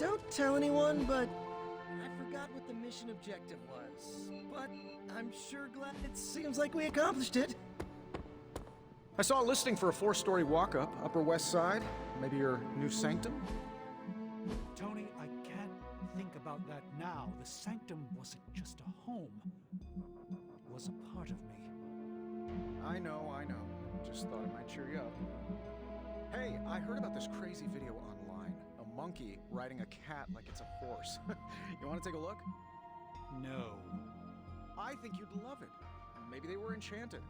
Don't tell anyone, but I forgot what the mission objective was. But I'm sure glad it seems like we accomplished it. I saw a listing for a 4-story walk-up, Upper West Side. Maybe your new sanctum? Tony, I can't think about that now. The sanctum wasn't just a home. It was a part of me. I know. Just thought it might cheer you up. Hey, I heard about this crazy video online. A monkey riding a cat like it's a horse. You want to take a look? No. I think you'd love it. Maybe they were enchanted.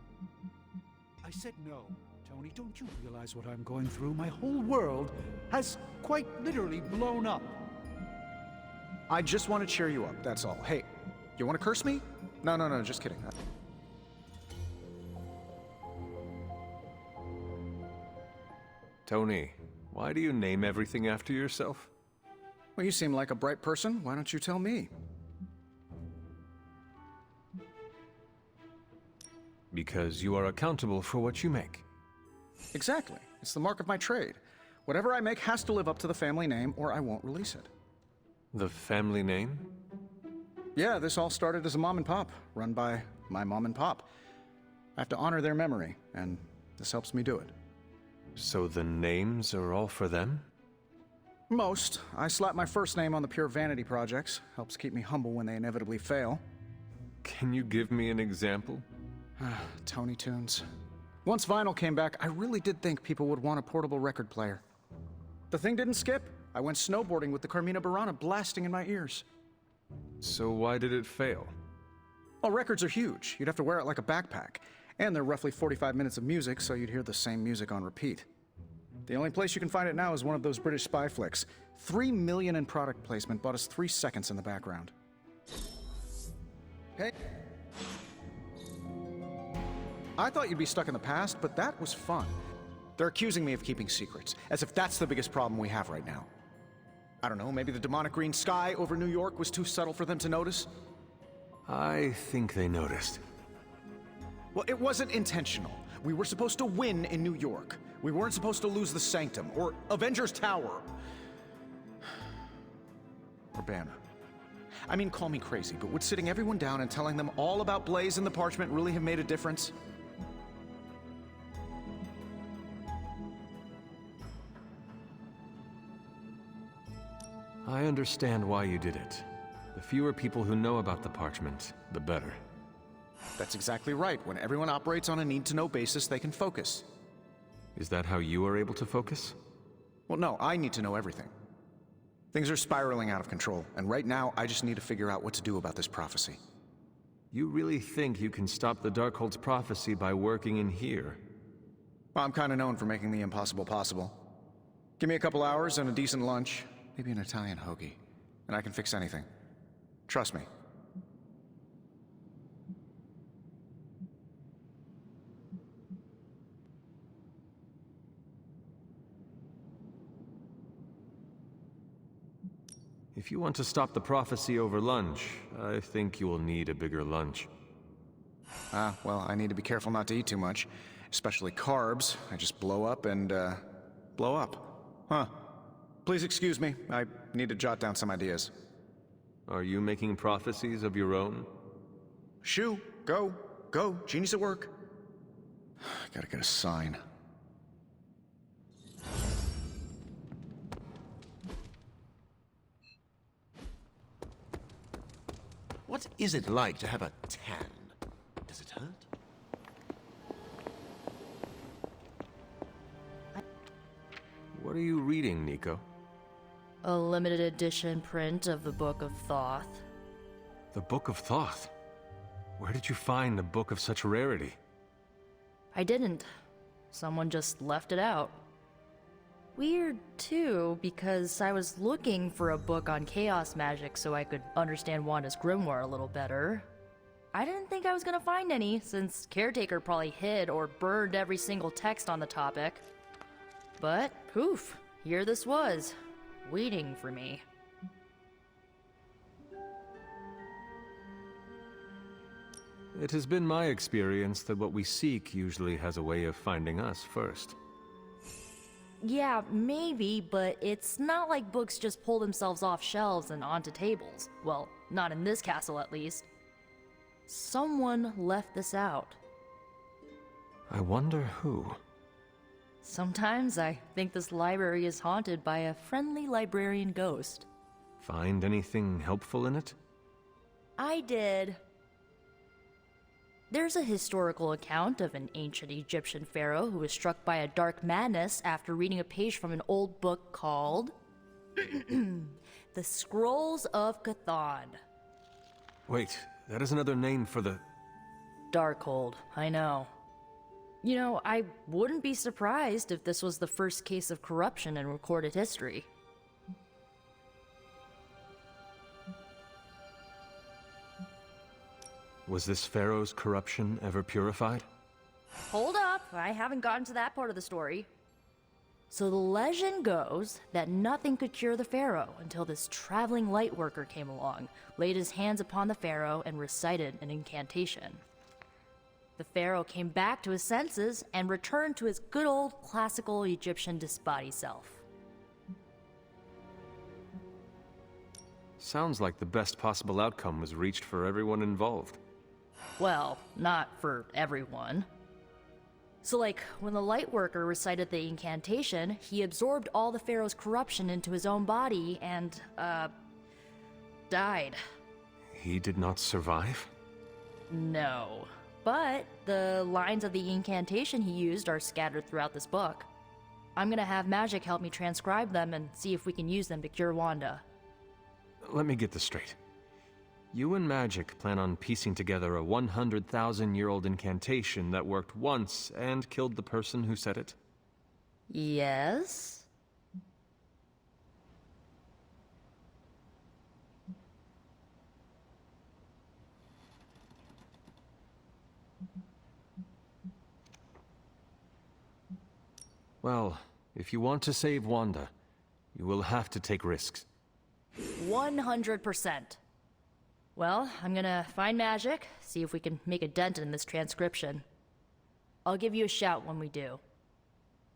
I said no. Tony, don't you realize what I'm going through? My whole world has quite literally blown up. I just want to cheer you up, that's all. Hey, you want to curse me? No, just kidding. Tony, why do you name everything after yourself? Well, you seem like a bright person. Why don't you tell me? Because you are accountable for what you make. Exactly. It's the mark of my trade. Whatever I make has to live up to the family name, or I won't release it. The family name? Yeah, this all started as a mom and pop, run by my mom and pop. I have to honor their memory, and this helps me do it. So the names are all for them? Most. I slap my first name on the pure vanity projects. Helps keep me humble when they inevitably fail. Can you give me an example? Tony Tunes. Once vinyl came back, I really did think people would want a portable record player. The thing didn't skip. I went snowboarding with the Carmina Burana blasting in my ears. So why did it fail? Well, records are huge. You'd have to wear it like a backpack. And they're roughly 45 minutes of music, so you'd hear the same music on repeat. The only place you can find it now is one of those British spy flicks. $3 million in product placement bought us 3 seconds in the background. Hey. I thought you'd be stuck in the past, but that was fun. They're accusing me of keeping secrets, as if that's the biggest problem we have right now. I don't know, maybe the demonic green sky over New York was too subtle for them to notice? I think they noticed. Well, it wasn't intentional. We were supposed to win in New York. We weren't supposed to lose the Sanctum, or Avengers Tower. Or Banner. I mean, call me crazy, but would sitting everyone down and telling them all about Blaze and the Parchment really have made a difference? I understand why you did it. The fewer people who know about the Parchment, the better. That's exactly right. When everyone operates on a need-to-know basis, they can focus. Is that how you are able to focus? Well, no, I need to know everything. Things are spiraling out of control, and right now, I just need to figure out what to do about this prophecy. You really think you can stop the Darkhold's prophecy by working in here? Well, I'm kinda known for making the impossible possible. Give me a couple hours and a decent lunch, maybe an Italian hoagie, and I can fix anything. Trust me. If you want to stop the prophecy over lunch, I think you will need a bigger lunch. Well, I need to be careful not to eat too much. Especially carbs. I just blow up and, blow up. Huh. Please excuse me. I need to jot down some ideas. Are you making prophecies of your own? Shoo, go. Go. Genius at work. Gotta get a sign. What is it like to have a tan? Does it hurt? What are you reading, Nico? A limited edition print of the Book of Thoth. The Book of Thoth? Where did you find a book of such rarity? I didn't. Someone just left it out. Weird, too, because I was looking for a book on chaos magic so I could understand Wanda's grimoire a little better. I didn't think I was gonna find any, since Caretaker probably hid or burned every single text on the topic. But, poof, here this was, waiting for me. It has been my experience that what we seek usually has a way of finding us first. yeah, maybe, but it's not like books just pull themselves off shelves and onto tables. Well, not in this castle at least. Someone left this out. I wonder who. Sometimes I think this library is haunted by a friendly librarian ghost. Find anything helpful in it? I did. There's a historical account of an ancient Egyptian pharaoh who was struck by a dark madness after reading a page from an old book called The Scrolls of Cthon. Wait, that is another name for the... Darkhold, I know. You know, I wouldn't be surprised if this was the first case of corruption in recorded history. Was this pharaoh's corruption ever purified? Hold up, I haven't gotten to that part of the story. So the legend goes that nothing could cure the pharaoh until this traveling light worker came along, laid his hands upon the pharaoh, and recited an incantation. The pharaoh came back to his senses and returned to his good old classical Egyptian disbody self. Sounds like the best possible outcome was reached for everyone involved. Well, not for everyone. So like, when the light worker recited the incantation, he absorbed all the pharaoh's corruption into his own body and, died. He did not survive? No. But the lines of the incantation he used are scattered throughout this book. I'm gonna have Magic help me transcribe them and see if we can use them to cure Wanda. Let me get this straight. You and Magic plan on piecing together a 100,000-year-old incantation that worked once and killed the person who said it? Yes? Well, if you want to save Wanda, you will have to take risks. 100%. Well, I'm gonna find Magic, see if we can make a dent in this transcription. I'll give you a shout when we do.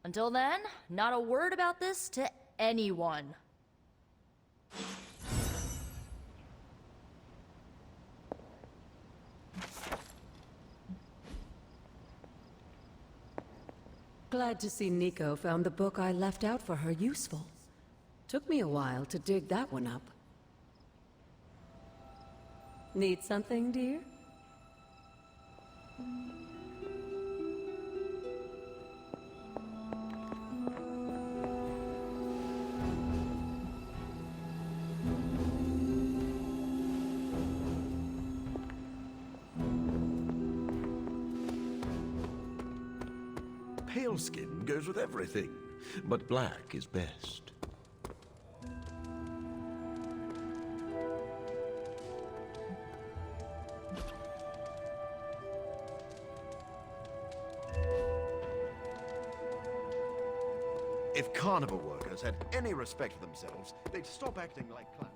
Until then, not a word about this to anyone. Glad to see Nico found the book I left out for her useful. Took me a while to dig that one up. Need something, dear? Pale skin goes with everything, but black is best. If carnival workers had any respect for themselves, they'd stop acting like clowns.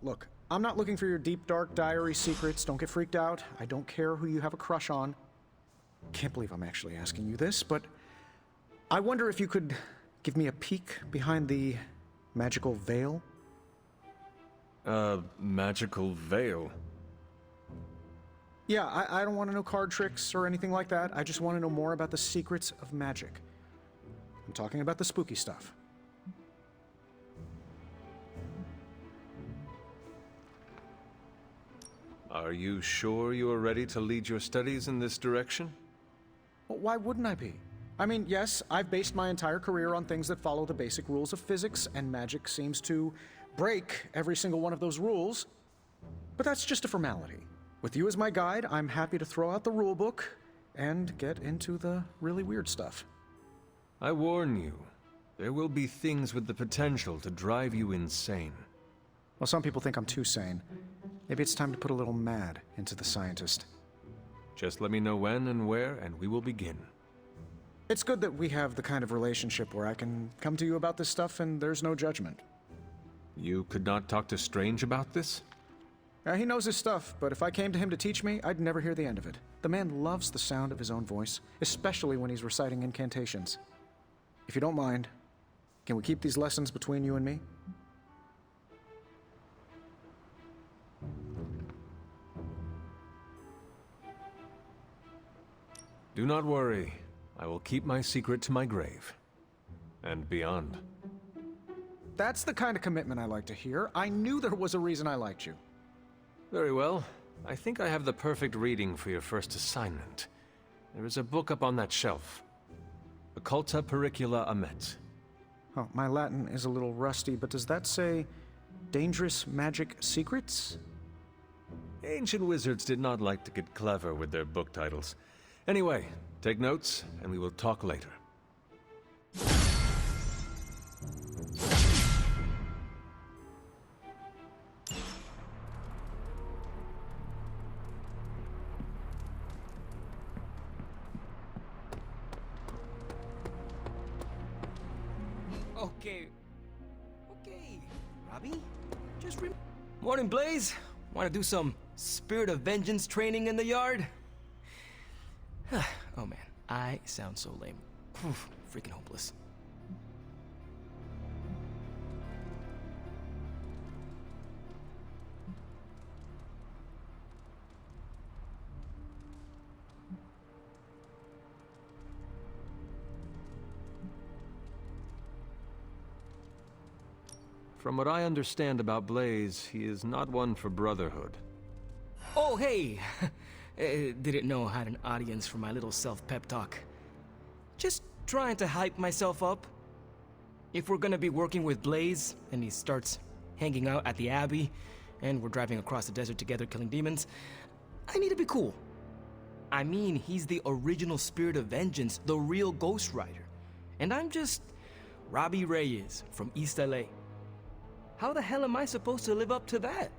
Look, I'm not looking for your deep, dark diary secrets. Don't get freaked out. I don't care who you have a crush on. Can't believe I'm actually asking you this, but I wonder if you could give me a peek behind the magical veil? Magical veil? Yeah, I don't want to know card tricks or anything like that. I just want to know more about the secrets of magic. I'm talking about the spooky stuff. Are you sure you are ready to lead your studies in this direction? Well, why wouldn't I be? I mean, yes, I've based my entire career on things that follow the basic rules of physics, and magic seems to break every single one of those rules. But that's just a formality. With you as my guide, I'm happy to throw out the rule book and get into the really weird stuff. I warn you, there will be things with the potential to drive you insane. Well, some people think I'm too sane. Maybe it's time to put a little mad into the scientist. Just let me know when and where, and we will begin. It's good that we have the kind of relationship where I can come to you about this stuff and there's no judgment. You could not talk to Strange about this? He knows his stuff, but if I came to him to teach me, I'd never hear the end of it. The man loves the sound of his own voice, especially when he's reciting incantations. If you don't mind, can we keep these lessons between you and me? Do not worry. I will keep my secret to my grave. And beyond. That's the kind of commitment I like to hear. I knew there was a reason I liked you. Very well. I think I have the perfect reading for your first assignment. There is a book up on that shelf. Occulta Pericula Amet. Oh, my Latin is a little rusty, but does that say Dangerous Magic Secrets? Ancient wizards did not like to get clever with their book titles. Anyway, take notes, and we will talk later. Okay, Robbie, just Morning, Blaze. Want to do some Spirit of Vengeance training in the yard? Oh man, I sound so lame. Freaking hopeless. From what I understand about Blaze, he is not one for brotherhood. Oh, hey! Didn't know I had an audience for my little self-pep talk. Just trying to hype myself up. If we're gonna be working with Blaze, and he starts hanging out at the Abbey, and we're driving across the desert together killing demons, I need to be cool. I mean, he's the original Spirit of Vengeance, the real Ghost Rider. And I'm just Robbie Reyes from East LA. How the hell am I supposed to live up to that?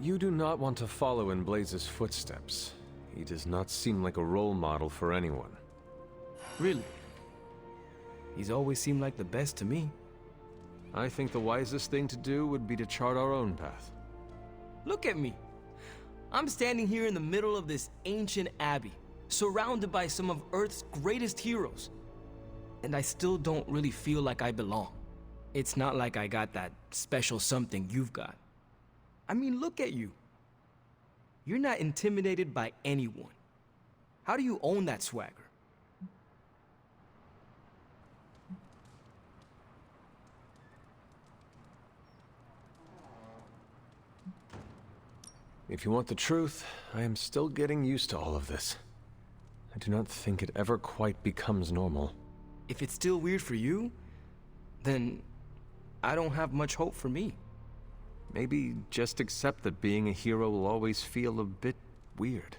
You do not want to follow in Blaze's footsteps. He does not seem like a role model for anyone. Really? He's always seemed like the best to me. I think the wisest thing to do would be to chart our own path. Look at me. I'm standing here in the middle of this ancient abbey, surrounded by some of Earth's greatest heroes. And I still don't really feel like I belong. It's not like I got that special something you've got. I mean, look at you. You're not intimidated by anyone. How do you own that swagger? If you want the truth, I am still getting used to all of this. I do not think it ever quite becomes normal. If it's still weird for you, then I don't have much hope for me. Maybe just accept that being a hero will always feel a bit weird.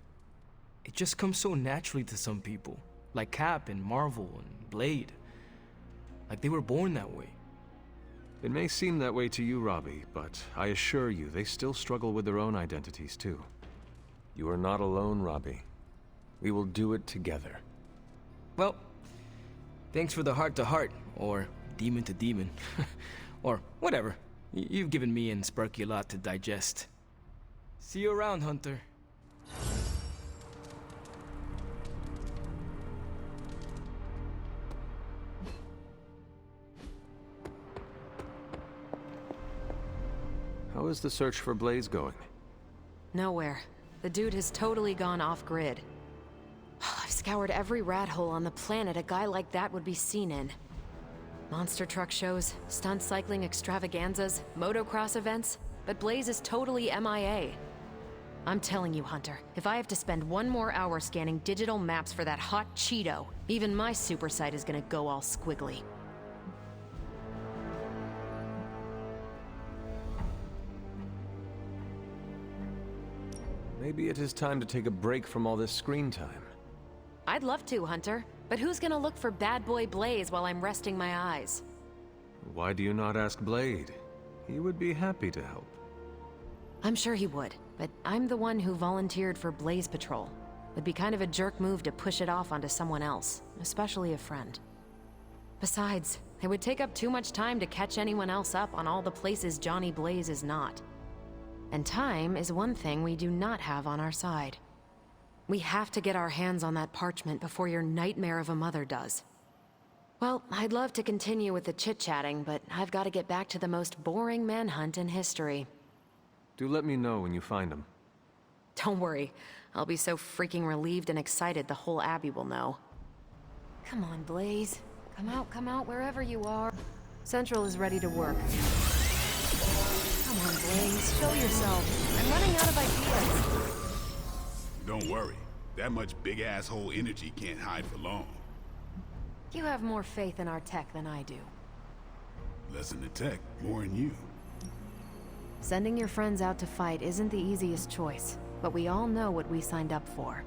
It just comes so naturally to some people, like Cap and Marvel and Blade. Like they were born that way. It may seem that way to you, Robbie, but I assure you, they still struggle with their own identities, too. You are not alone, Robbie. We will do it together. Well, thanks for the heart-to-heart, or demon-to-demon, or whatever. You've given me and Sparky a lot to digest. See you around, Hunter. How is the search for Blaze going? Nowhere. The dude has totally gone off-grid. I've scoured every rat hole on the planet a guy like that would be seen in. Monster truck shows, stunt cycling extravaganzas, motocross events, but Blaze is totally MIA. I'm telling you, Hunter, if I have to spend one more hour scanning digital maps for that hot Cheeto, even my super sight is gonna go all squiggly. Maybe it is time to take a break from all this screen time. I'd love to, Hunter, but who's gonna look for Bad Boy Blaze while I'm resting my eyes? Why do you not ask Blade? He would be happy to help. I'm sure he would, but I'm the one who volunteered for Blaze Patrol. It'd be kind of a jerk move to push it off onto someone else, especially a friend. Besides, it would take up too much time to catch anyone else up on all the places Johnny Blaze is not. And time is one thing we do not have on our side. We have to get our hands on that parchment before your nightmare of a mother does. Well, I'd love to continue with the chit-chatting, but I've got to get back to the most boring manhunt in history. Do let me know when you find him. Don't worry, I'll be so freaking relieved and excited the whole Abbey will know. Come on, Blaze. Come out, wherever you are. Central is ready to work. Come on, Blaze, show yourself. I'm running out of ideas. Don't worry. That much big asshole energy can't hide for long. You have more faith in our tech than I do. Less in the tech, more in you. Sending your friends out to fight isn't the easiest choice, but we all know what we signed up for.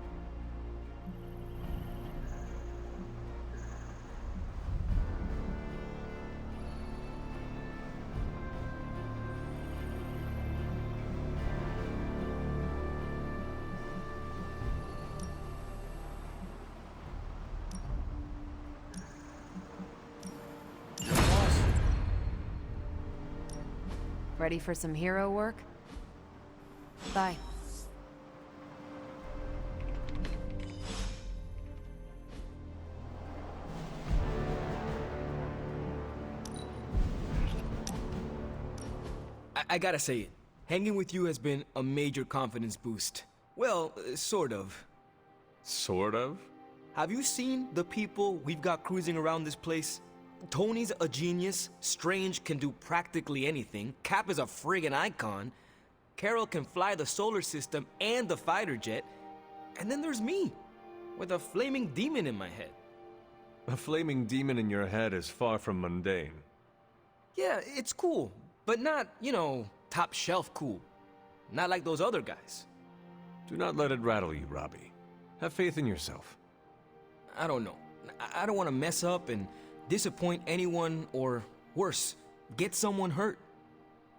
Ready for some hero work? Bye. I gotta say it. Hanging with you has been a major confidence boost. Well, sort of. Sort of? Have you seen the people we've got cruising around this place? Tony's a genius, Strange can do practically anything, Cap is a friggin' icon, Carol can fly the solar system and the fighter jet, and then there's me, with a flaming demon in my head. A flaming demon in your head is far from mundane. Yeah, it's cool, but not, top shelf cool. Not like those other guys. Do not let it rattle you, Robbie. Have faith in yourself. I don't know. I don't want to mess up and disappoint anyone, or worse, get someone hurt.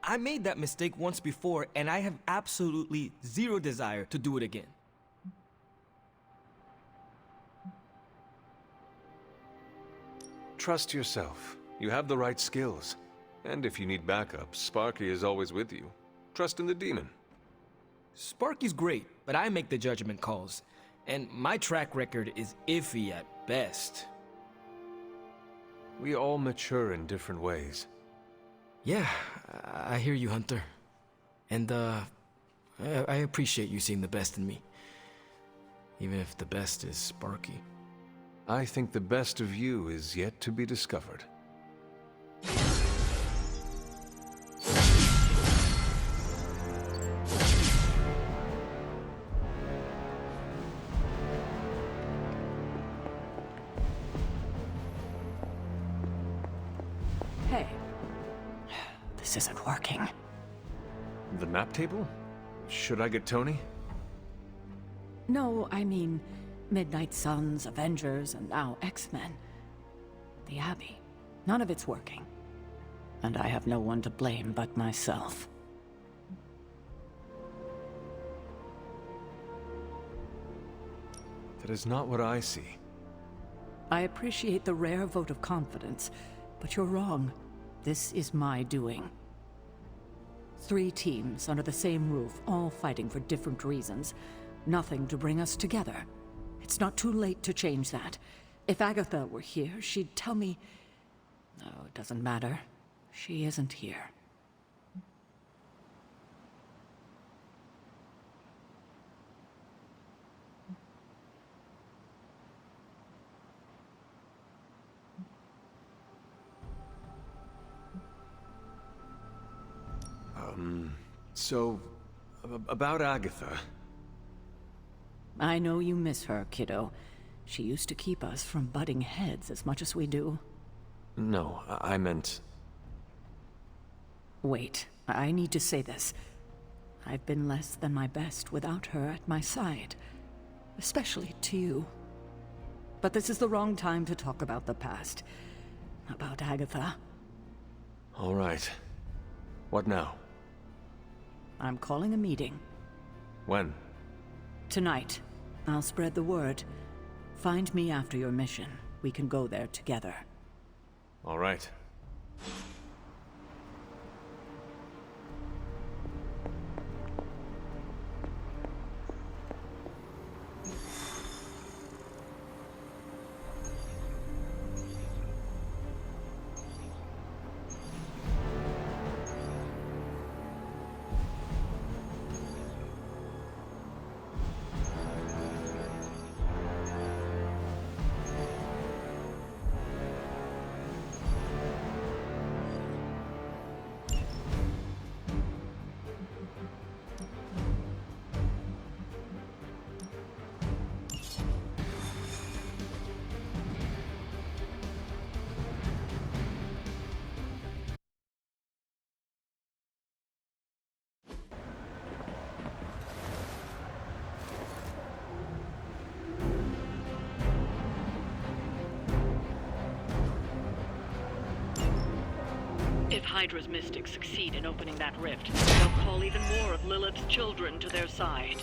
I made that mistake once before, and I have absolutely zero desire to do it again. Trust yourself. You have the right skills. And if you need backup, Sparky is always with you. Trust in the demon. Sparky's great, but I make the judgment calls. And my track record is iffy at best. We all mature in different ways. Yeah, I hear you, Hunter. And, I appreciate you seeing the best in me. Even if the best is Sparky. I think the best of you is yet to be discovered. Hey. This isn't working. The map table? Should I get Tony? No, I mean Midnight Suns, Avengers, and now X-Men. The Abbey. None of it's working. And I have no one to blame but myself. That is not what I see. I appreciate the rare vote of confidence, but you're wrong. This is my doing. 3 teams under the same roof, all fighting for different reasons. Nothing to bring us together. It's not too late to change that. If Agatha were here, she'd tell me... No, it doesn't matter. She isn't here. About Agatha. I know you miss her, kiddo. She used to keep us from butting heads as much as we do. No, I meant... Wait, I need to say this. I've been less than my best without her at my side. Especially to you. But this is the wrong time to talk about the past. About Agatha. All right. What now? I'm calling a meeting. When? Tonight. I'll spread the word. Find me after your mission. We can go there together. All right. If Hydra's mystics succeed in opening that rift, they'll call even more of Lilith's children to their side.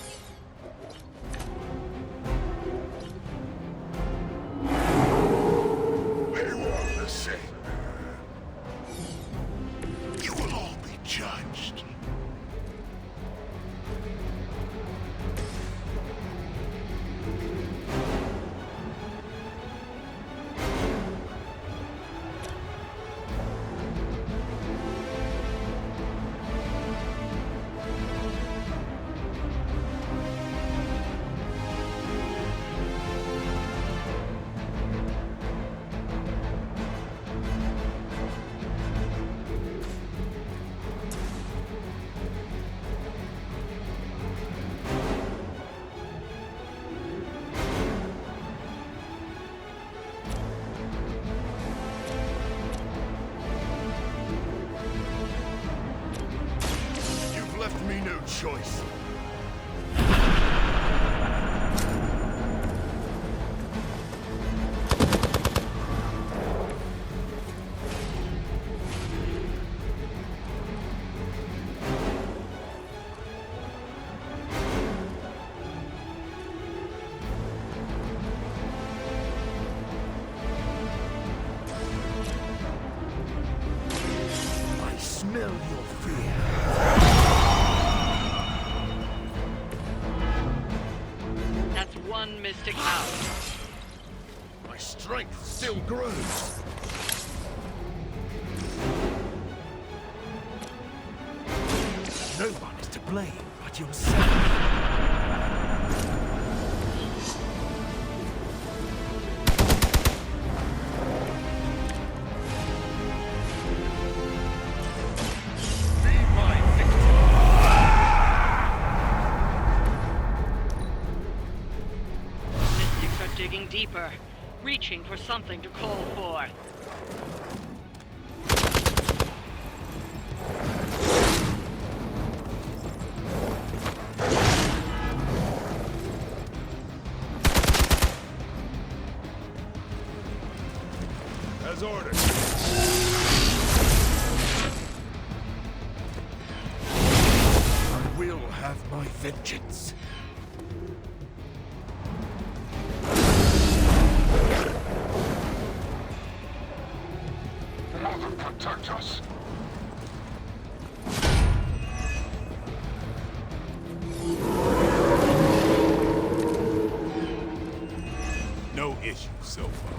We're all the same. You will all be judged. Left me no choice. I smell your fear. One mystic out. My strength still grows. No one is to blame but yourself. Digging deeper, reaching for something to call for. As ordered. I will have my vengeance. Mother, protect us. No issue so far.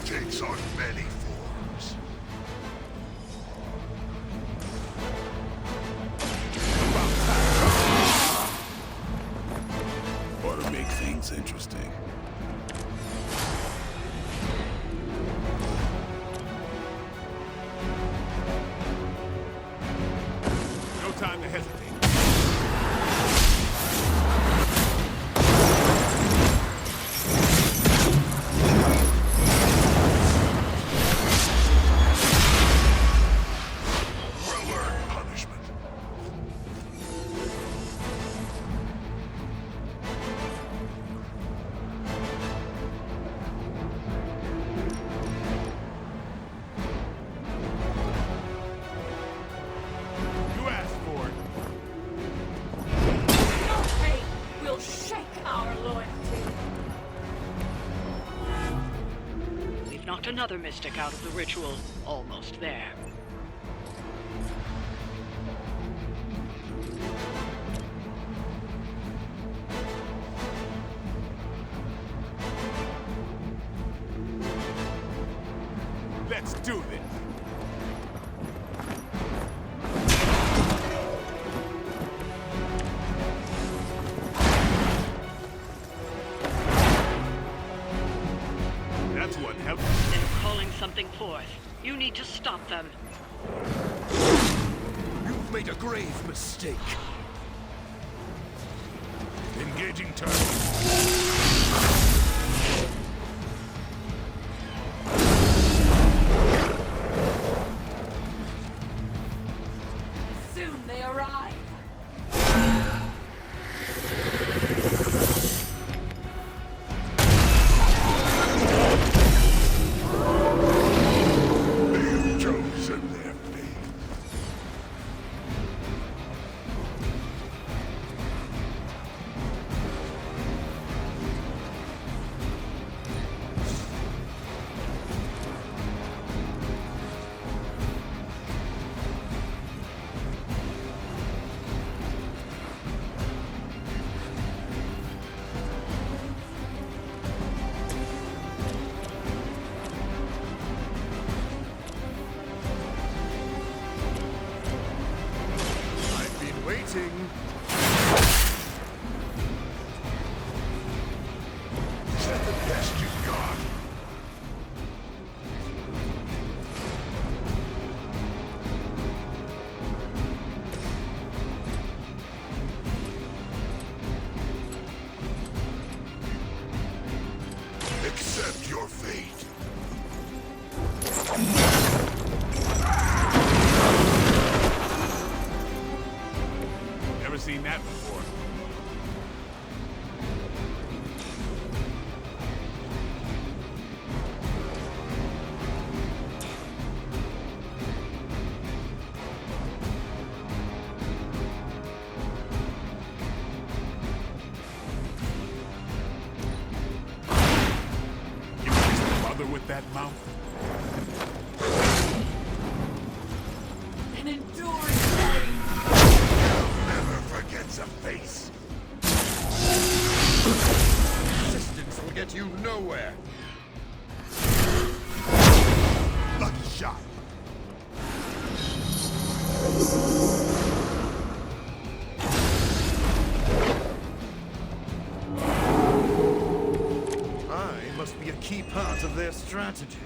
Takes on many forms. Ought to make things interesting. knocked another mystic out of the ritual. Almost there. Let's do this. That's what helped. They're calling something forth. You need to stop them. You've made a grave mistake. Engaging turn. Soon they arrive. They've chosen their fate. I've been waiting. Is that the best you've got? Accept your fate. Never seen that before. You just bother with that mouth? An enduring flame. Never forgets a face. Resistance will get you nowhere. Lucky shot. I must be a key part of their strategy.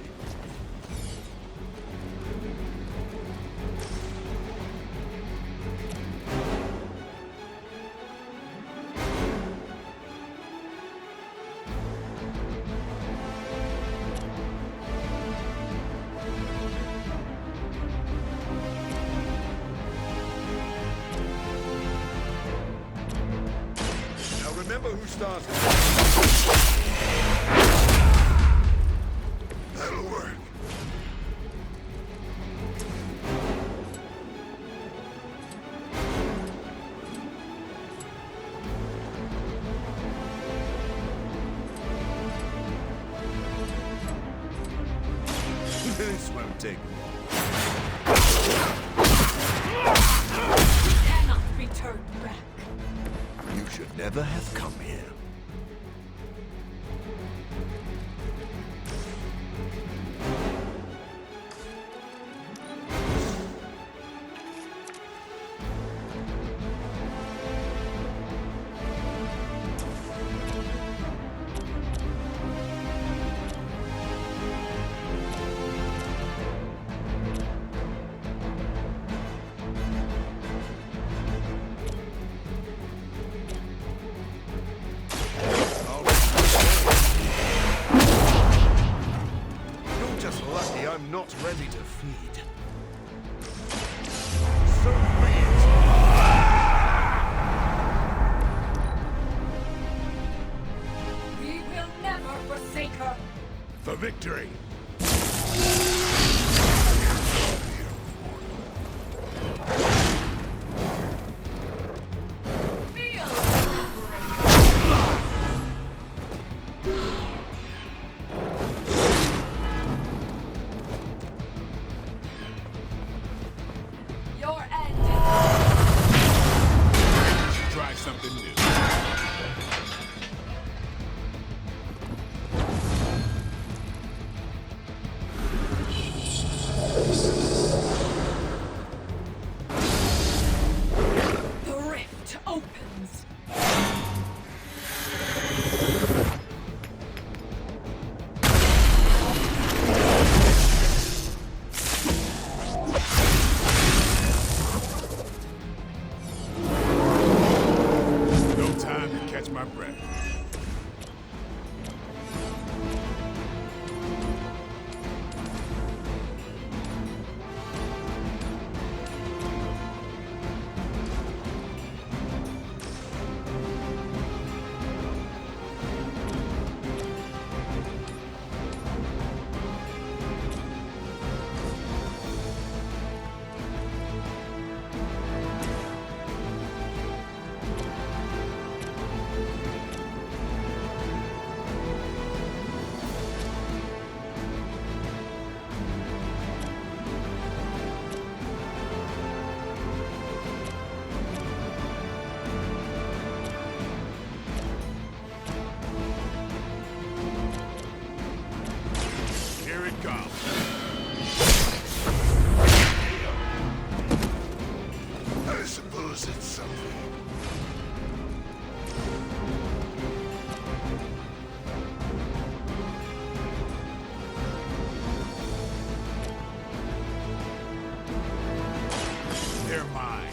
Now remember who started. That'll work. This won't take Cannot be turned back. You should never have come here. You're just lucky I'm not ready to feed. So be it. We will never forsake her. For victory. Feel my breath. Here it comes. I suppose it's something. They're mine.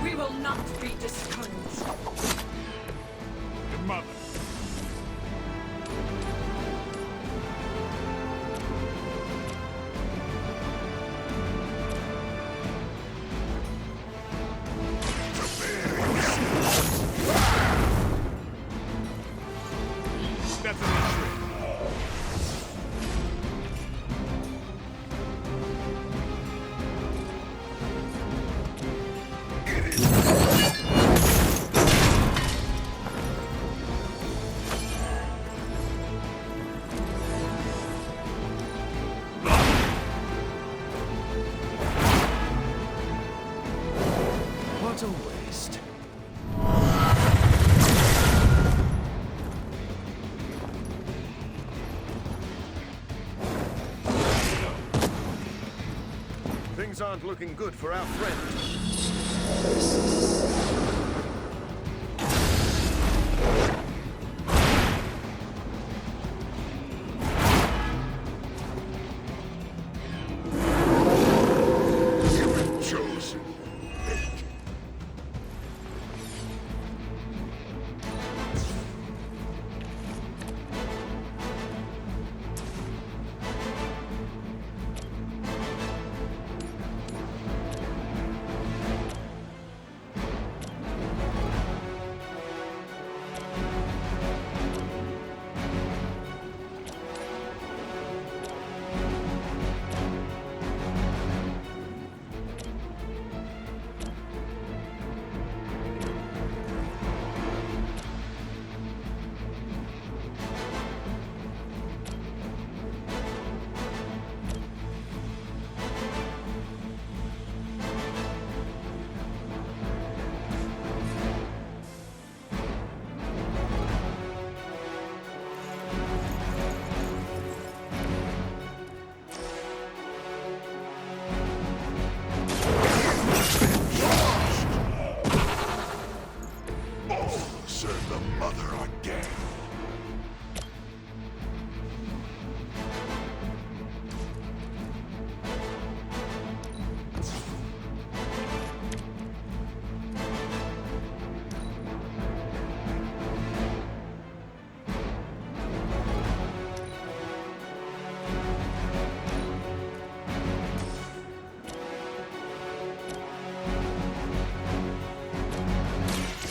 We will not be discouraged. Your mother. That's an entry. What a waste. Things aren't looking good for our friend. You've been chosen. Serve the mother again.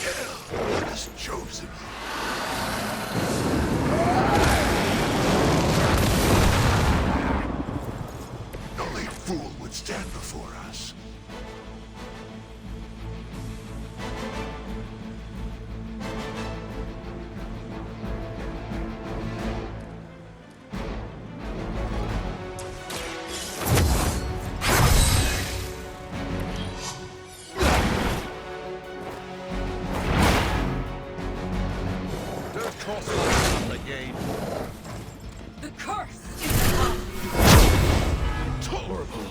Hell has chosen. Only a fool would stand before us. Don't cross my path again. The curse is upon Tolerable.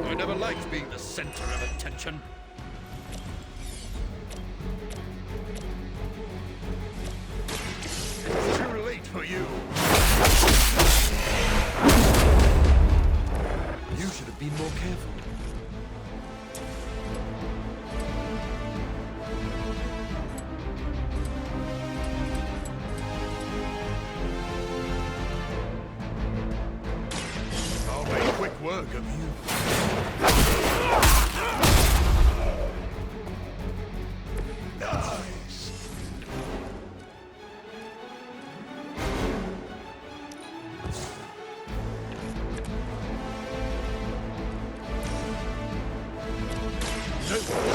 I never liked being the center of attention. work of you. Nice.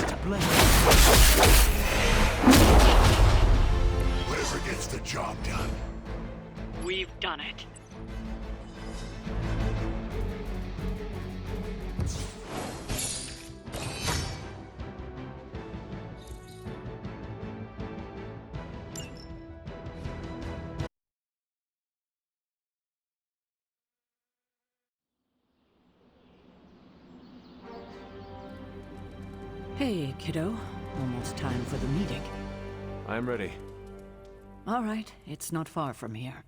To blame. Whatever gets the job done. We've done it. Hey, kiddo. Almost time for the meeting. I'm ready. All right, it's not far from here.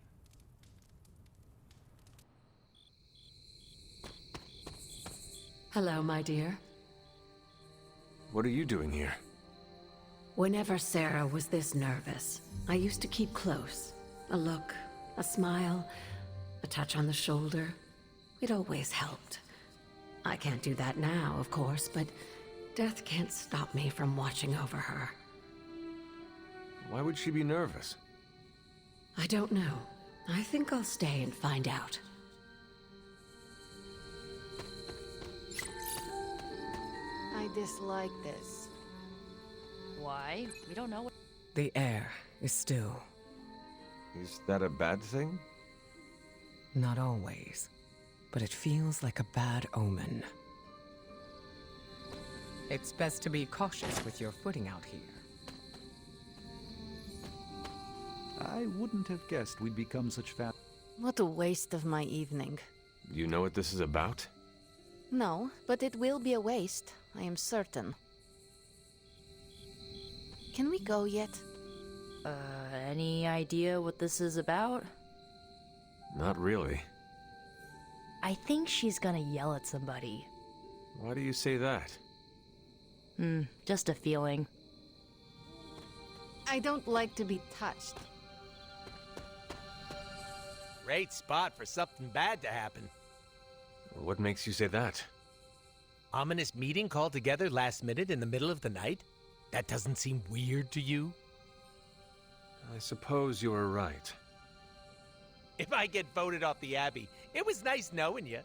Hello, my dear. What are you doing here? Whenever Sarah was this nervous, I used to keep close. A look, a smile, a touch on the shoulder. It always helped. I can't do that now, of course, but death can't stop me from watching over her. Why would she be nervous? I don't know. I think I'll stay and find out. I dislike this. Why? We don't know what. The air is still. Is that a bad thing? Not always. But it feels like a bad omen. It's best to be cautious with your footing out here. I wouldn't have guessed we'd become such fat. What a waste of my evening. You know what this is about? No, but it will be a waste, I am certain. Can we go yet? Any idea what this is about? Not really. I think she's gonna yell at somebody. Why do you say that? Just a feeling. I don't like to be touched. Great spot for something bad to happen. What makes you say that? Ominous meeting called together last minute in the middle of the night? That doesn't seem weird to you? I suppose you are right. If I get voted off the Abbey, it was nice knowing you.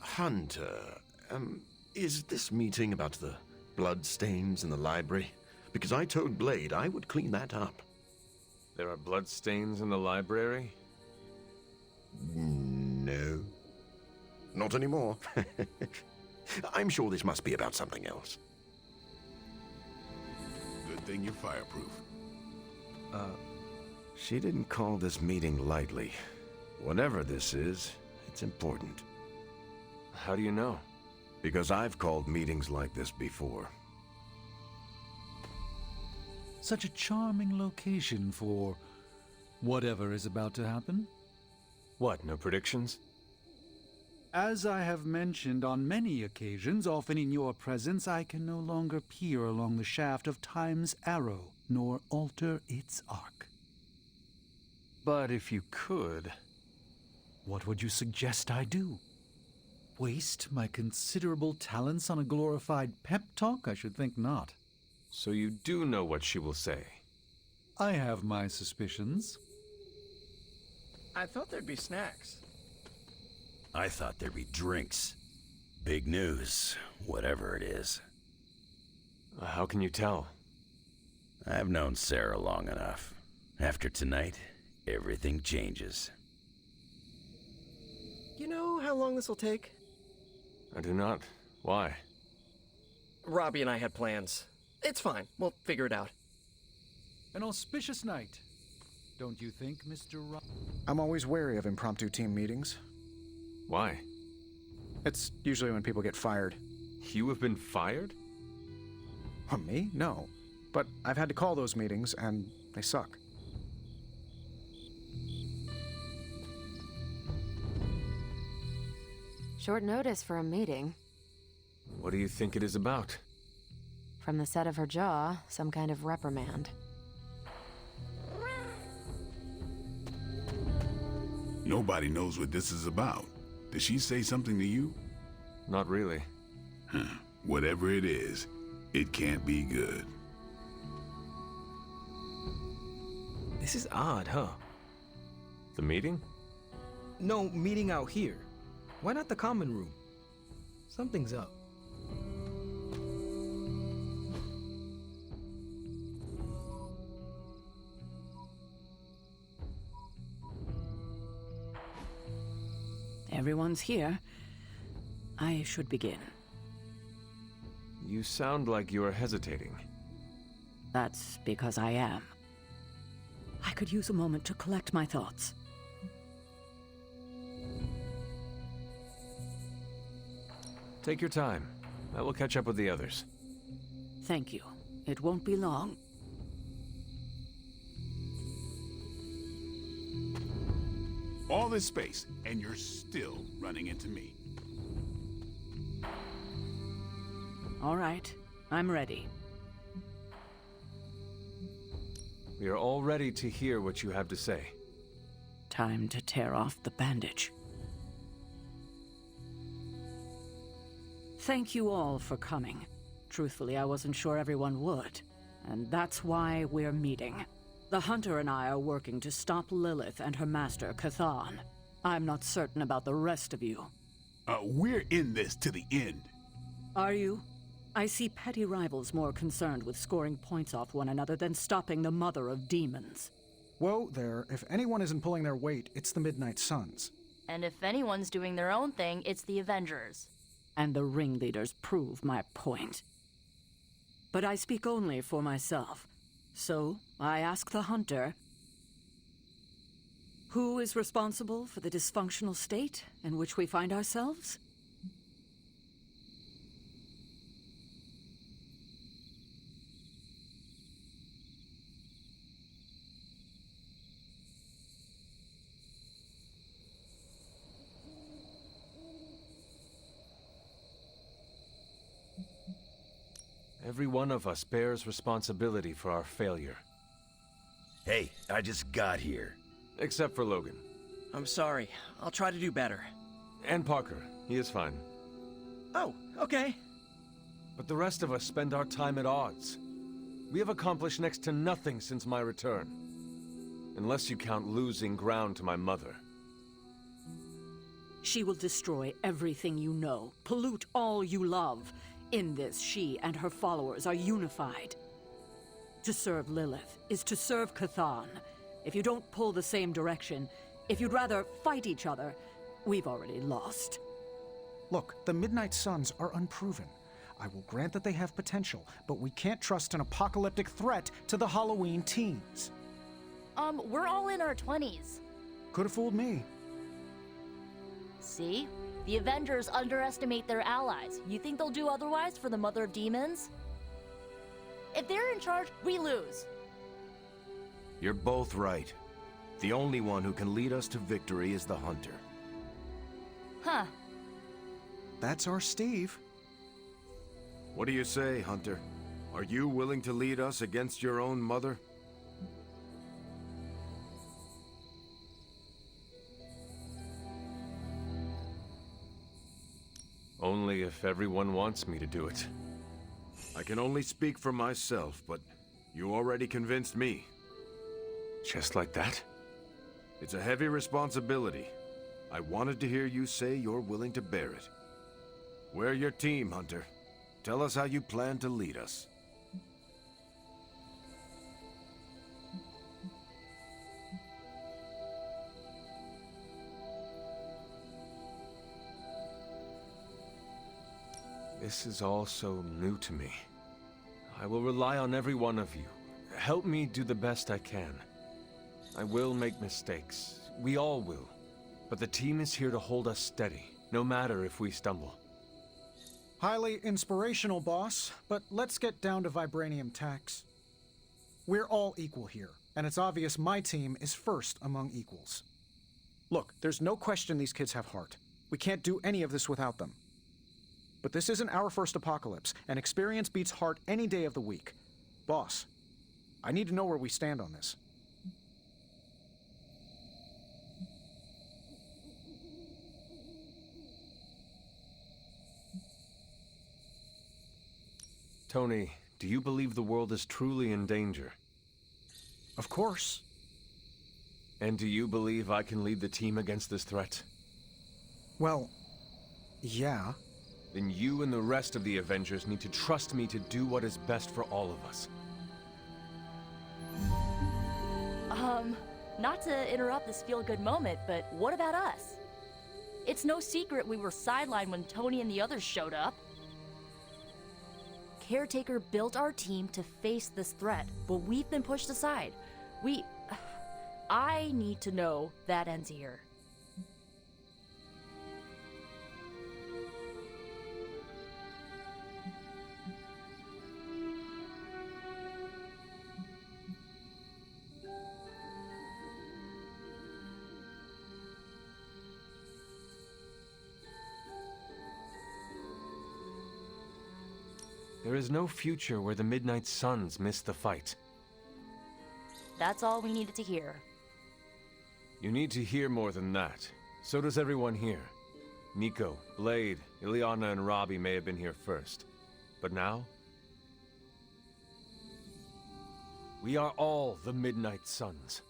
Hunter, is this meeting about the bloodstains in the library? Because I told Blade I would clean that up. There are bloodstains in the library? No. Not anymore. I'm sure this must be about something else. Good thing you're fireproof. She didn't call this meeting lightly. Whatever this is, it's important. How do you know? Because I've called meetings like this before. Such a charming location for whatever is about to happen. What, no predictions? As I have mentioned on many occasions, often in your presence, I can no longer peer along the shaft of Time's arrow, nor alter its arc. But if you could... What would you suggest I do? Waste my considerable talents on a glorified pep talk? I should think not. So you do know what she will say? I have my suspicions. I thought there'd be snacks. I thought there'd be drinks. Big news, whatever it is. How can you tell? I've known Sarah long enough. After tonight, everything changes. You know how long this will take? I do not. Why? Robbie and I had plans. It's fine. We'll figure it out. An auspicious night, don't you think, Mr. I'm always wary of impromptu team meetings. Why? It's usually when people get fired. You have been fired? Me? No. But I've had to call those meetings, and they suck. Short notice for a meeting. What do you think it is about? From the set of her jaw, some kind of reprimand. Nobody knows what this is about. Did she say something to you? Not really. Whatever it is, it can't be good. This is odd, huh? The meeting? No, meeting out here. Why not the common room? Something's up. Everyone's here. I should begin. You sound like you are hesitating. That's because I am. I could use a moment to collect my thoughts. Take your time. I will catch up with the others. Thank you. It won't be long. All this space, and you're still running into me. All right. I'm ready. We are all ready to hear what you have to say. Time to tear off the bandage. Thank you all for coming. Truthfully, I wasn't sure everyone would. And that's why we're meeting. The Hunter and I are working to stop Lilith and her master, Cathan. I'm not certain about the rest of you. We're in this to the end. Are you? I see petty rivals more concerned with scoring points off one another than stopping the mother of demons. Whoa there, if anyone isn't pulling their weight, it's the Midnight Suns. And if anyone's doing their own thing, it's the Avengers. And the ringleaders prove my point. But I speak only for myself. So, I ask the Hunter, who is responsible for the dysfunctional state in which we find ourselves? Every one of us bears responsibility for our failure. Hey, I just got here. Except for Logan. I'm sorry. I'll try to do better. And Parker. He is fine. Oh, okay. But the rest of us spend our time at odds. We have accomplished next to nothing since my return. Unless you count losing ground to my mother. She will destroy everything you know, pollute all you love. In this, she and her followers are unified. To serve Lilith is to serve Cathan. If you don't pull the same direction, if you'd rather fight each other, we've already lost. Look, the Midnight Suns are unproven. I will grant that they have potential, but we can't trust an apocalyptic threat to the Halloween teens. We're all in our 20s. Could have fooled me. See? The Avengers underestimate their allies. You think they'll do otherwise for the Mother of Demons? If they're in charge, we lose. You're both right. The only one who can lead us to victory is the Hunter. Huh. That's our Steve. What do you say, Hunter? Are you willing to lead us against your own mother? Only if everyone wants me to do it. I can only speak for myself, but you already convinced me. Just like that? It's a heavy responsibility. I wanted to hear you say you're willing to bear it. We're your team, Hunter. Tell us how you plan to lead us. This is all so new to me. I will rely on every one of you. Help me do the best I can. I will make mistakes. We all will. But the team is here to hold us steady, no matter if we stumble. Highly inspirational, boss, but let's get down to vibranium tax. We're all equal here, and it's obvious my team is first among equals. Look, there's no question these kids have heart. We can't do any of this without them. But this isn't our first apocalypse, and experience beats heart any day of the week. Boss, I need to know where we stand on this. Tony, do you believe the world is truly in danger? Of course. And do you believe I can lead the team against this threat? Well, yeah. Then you and the rest of the Avengers need to trust me to do what is best for all of us. Not to interrupt this feel-good moment, but what about us? It's no secret we were sidelined when Tony and the others showed up. Caretaker built our team to face this threat, but we've been pushed aside. I need to know that ends here. There is no future where the Midnight Suns miss the fight. That's all we needed to hear. You need to hear more than that. So does everyone here. Nico, Blade, Ileana, and Robbie may have been here first. But now? We are all the Midnight Suns.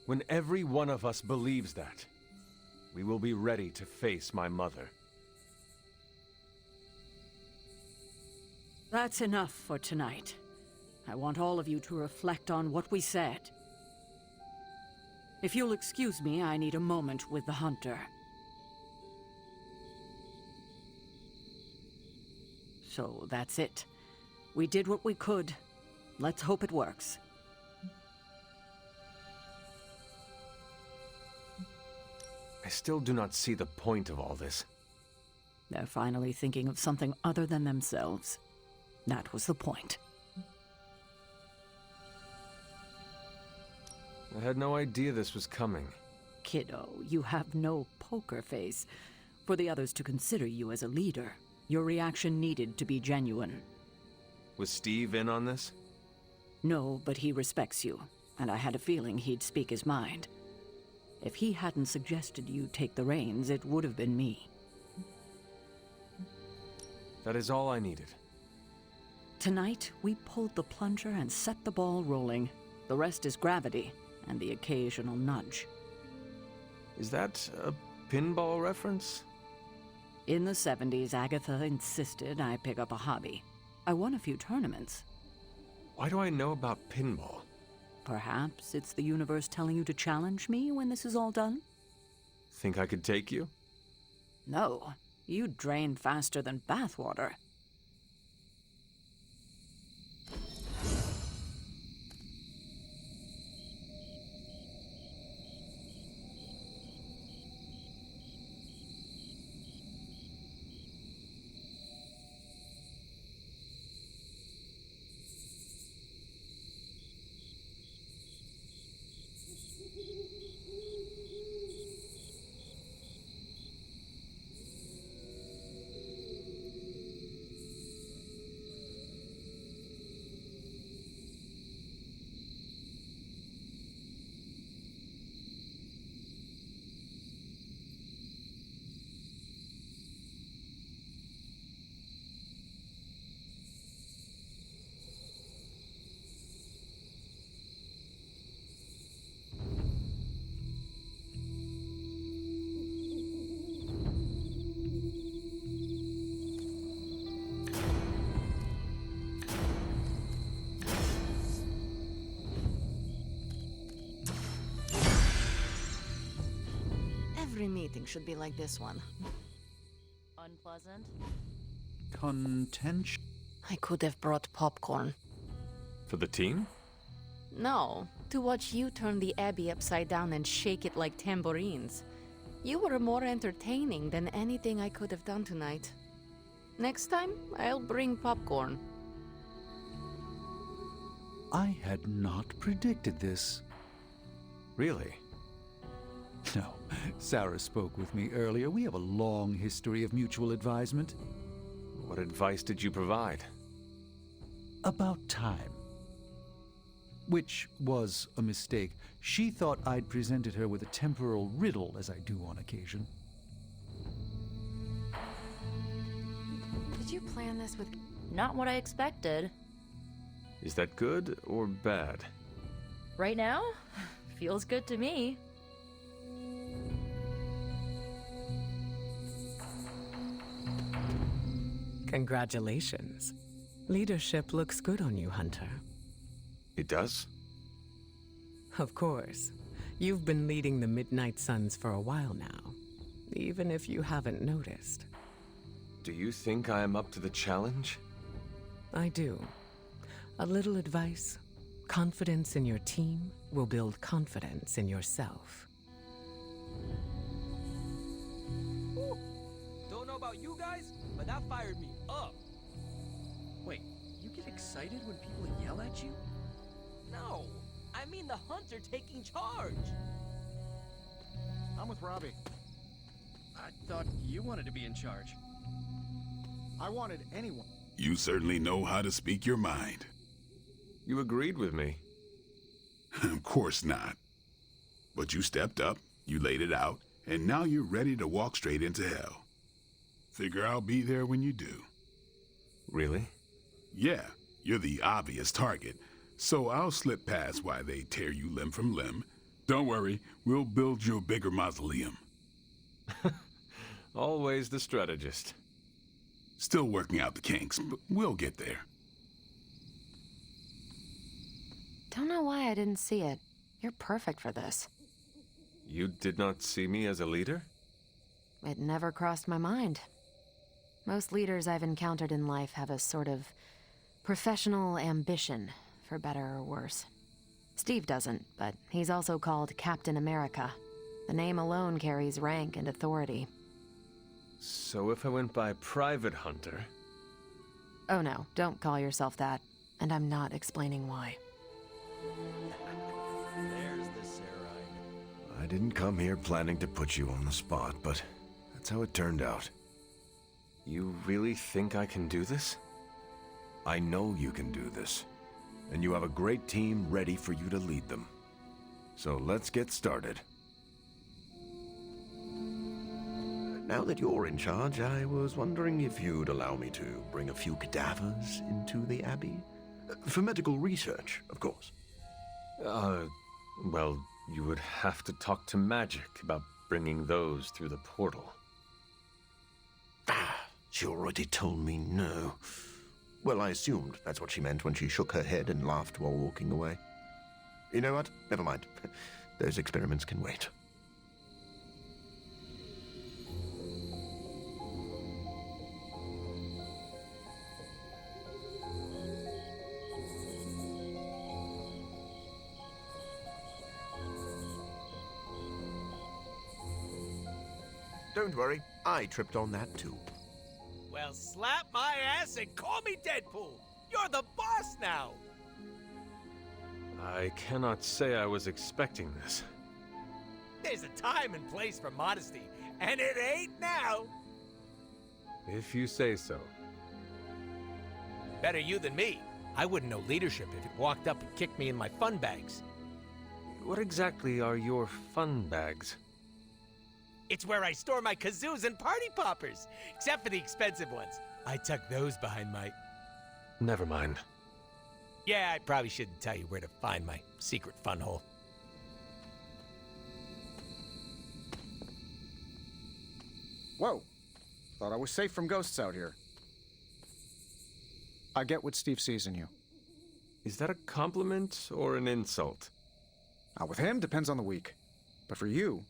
When every one of us believes that, we will be ready to face my mother. That's enough for tonight. I want all of you to reflect on what we said. If you'll excuse me, I need a moment with the Hunter. So that's it. We did what we could. Let's hope it works. I still do not see the point of all this. They're finally thinking of something other than themselves. That was the point. I had no idea this was coming. Kiddo, you have no poker face. For the others to consider you as a leader, your reaction needed to be genuine. Was Steve in on this? No, but he respects you, and I had a feeling he'd speak his mind. If he hadn't suggested you take the reins, it would have been me. That is all I needed. Tonight, we pulled the plunger and set the ball rolling. The rest is gravity, and the occasional nudge. Is that a pinball reference? In the 70s, Agatha insisted I pick up a hobby. I won a few tournaments. Why do I know about pinball? Perhaps it's the universe telling you to challenge me when this is all done? Think I could take you? No, you drain faster than bathwater. Every meeting should be like this one. Unpleasant? Contention? I could have brought popcorn. For the team? No, to watch you turn the Abbey upside down and shake it like tambourines. You were more entertaining than anything I could have done tonight. Next time, I'll bring popcorn. I had not predicted this. Really? No, Sarah spoke with me earlier. We have a long history of mutual advisement. What advice did you provide? About time. Which was a mistake. She thought I'd presented her with a temporal riddle, as I do on occasion. Did you plan this with... not what I expected. Is that good or bad? Right now, feels good to me. Congratulations. Leadership looks good on you, Hunter. It does? Of course. You've been leading the Midnight Suns for a while now, even if you haven't noticed. Do you think I am up to the challenge? I do. A little advice. Confidence in your team will build confidence in yourself. Don't know about you guys, but that fired me up. Wait, you get excited when people yell at you? No, I mean the hunter taking charge. I'm with Robbie. I thought you wanted to be in charge. I wanted anyone. You certainly know how to speak your mind. You agreed with me. Of course not. But you stepped up, you laid it out, and now you're ready to walk straight into hell. Figure I'll be there when you do. Really? Yeah, you're the obvious target, so I'll slip past why they tear you limb from limb. Don't worry, we'll build you a bigger mausoleum. Always the strategist. Still working out the kinks, but we'll get there. Don't know why I didn't see it. You're perfect for this. You did not see me as a leader? It never crossed my mind. Most leaders I've encountered in life have a sort of professional ambition, for better or worse. Steve doesn't, but he's also called Captain America. The name alone carries rank and authority. So if I went by Private Hunter... Oh no, don't call yourself that. And I'm not explaining why. There's the Sarai. I didn't come here planning to put you on the spot, but that's how it turned out. You really think I can do this? I know you can do this, and you have a great team ready for you to lead them. So let's get started. Now that you're in charge, I was wondering if you'd allow me to bring a few cadavers into the Abbey. For medical research, of course. Well, you would have to talk to Magic about bringing those through the portal. She already told me no. Well, I assumed that's what she meant when she shook her head and laughed while walking away. You know what? Never mind. Those experiments can wait. Don't worry, I tripped on that too. Well, slap my ass and call me Deadpool. You're the boss now. I cannot say I was expecting this. There's a time and place for modesty, and it ain't now. If you say so. Better you than me. I wouldn't know leadership if it walked up and kicked me in my fun bags. What exactly are your fun bags? It's where I store my kazoos and party poppers, except for the expensive ones. I tuck those behind my... Never mind. Yeah, I probably shouldn't tell you where to find my secret fun hole. Whoa. Thought I was safe from ghosts out here. I get what Steve sees in you. Is that a compliment or an insult? With him, depends on the week. But for you,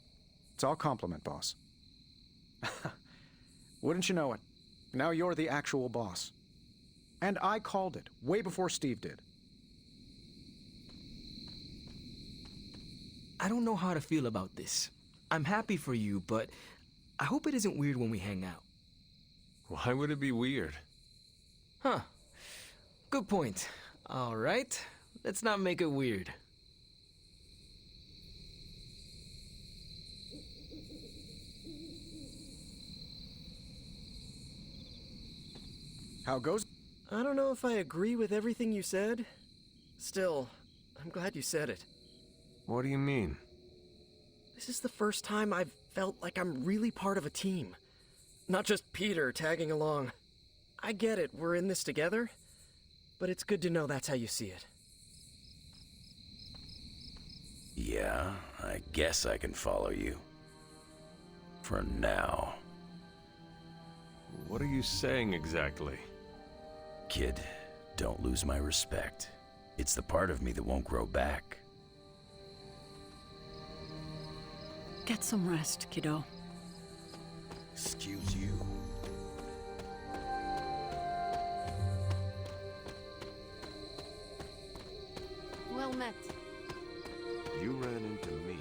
it's all compliment, boss. Wouldn't you know it? Now you're the actual boss. And I called it, way before Steve did. I don't know how to feel about this. I'm happy for you, but I hope it isn't weird when we hang out. Why would it be weird? Huh. Good point. All right. Let's not make it weird. How goes? I don't know if I agree with everything you said. Still, I'm glad you said it. What do you mean? This is the first time I've felt like I'm really part of a team. Not just Peter tagging along. I get it, we're in this together, but it's good to know that's how you see it. Yeah, I guess I can follow you. For now. What are you saying exactly? Kid, don't lose my respect. It's the part of me that won't grow back. Get some rest, kiddo. Excuse you. Well met. You ran into me.